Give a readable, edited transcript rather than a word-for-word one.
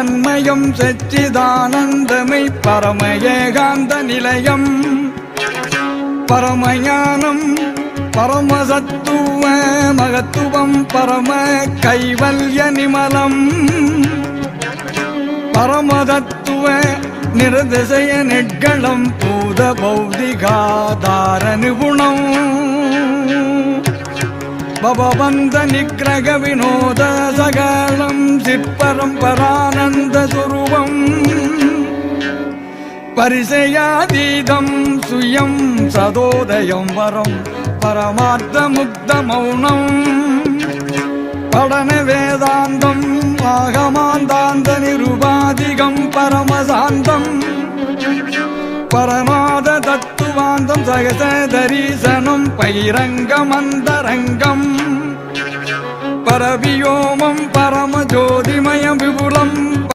தன்மயம் சச்சிதானந்தமை பரம ஏகாந்த நிலையம் பரமஞானம் பரமசத்துவ மகத்துவம் பரம கைவல்ய நிமலம் பரமதத்துவ நிரதிசய நெட்களம் பூத பௌதிகாதார நிபுணம் பவபந்த நிகிரக வினோத சகலம் சிற்பரம்பரானந்த சுரூபம் பரிசயாதீதம் சுயம் சதோதயம் வரம் பரமார்த்த முக்த மௌனம் படன வேதாந்தம் ஆகமாந்தாந்த நிருபாதிகம் பரமசாந்தம் பரமாத தத்துவாந்தம் சகச தரிசனம் பைரங்கமந்தரங்கம் பரவியோமம் பரமஜோதிமய விபுலம்